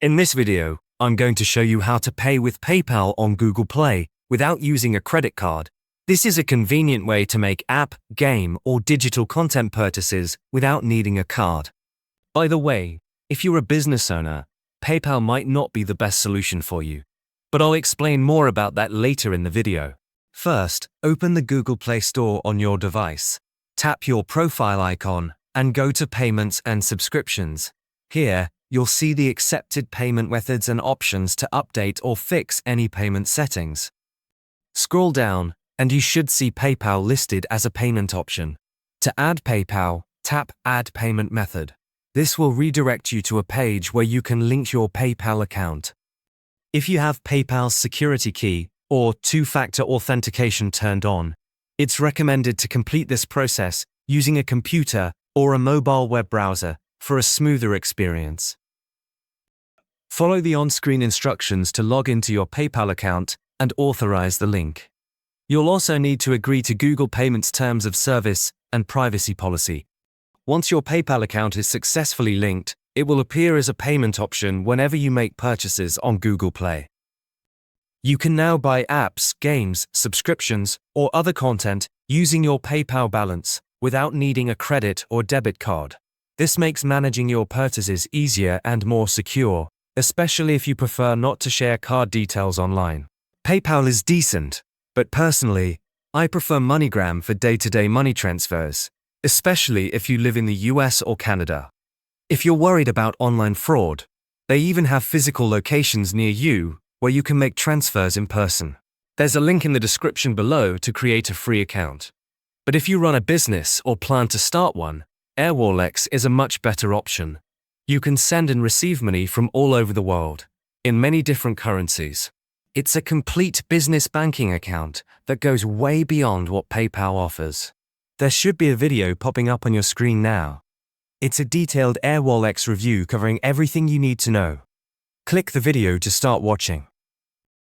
In this video, I'm going to show you how to pay with PayPal on Google Play without using a credit card. This is a convenient way to make app, game, or digital content purchases without needing a card. By the way, if you're a business owner, PayPal might not be the best solution for you, but I'll explain more about that later in the video. First, open the Google Play Store on your device. Tap your profile icon and go to Payments and Subscriptions. Here, you'll see the accepted payment methods and options to update or fix any payment settings. Scroll down, and you should see PayPal listed as a payment option. To add PayPal, tap Add Payment Method. This will redirect you to a page where you can link your PayPal account. If you have PayPal's security key or two-factor authentication turned on, it's recommended to complete this process using a computer or a mobile web browser for a smoother experience. Follow the on-screen instructions to log into your PayPal account and authorize the link. You'll also need to agree to Google Payments Terms of Service and Privacy Policy. Once your PayPal account is successfully linked, it will appear as a payment option whenever you make purchases on Google Play. You can now buy apps, games, subscriptions, or other content using your PayPal balance without needing a credit or debit card. This makes managing your purchases easier and more secure, especially if you prefer not to share card details online. PayPal is decent, but personally, I prefer MoneyGram for day-to-day money transfers, especially if you live in the US or Canada. If you're worried about online fraud, they even have physical locations near you where you can make transfers in person. There's a link in the description below to create a free account. But if you run a business or plan to start one, Airwallex is a much better option. You can send and receive money from all over the world, in many different currencies. It's a complete business banking account that goes way beyond what PayPal offers. There should be a video popping up on your screen now. It's a detailed Airwallex review covering everything you need to know. Click the video to start watching.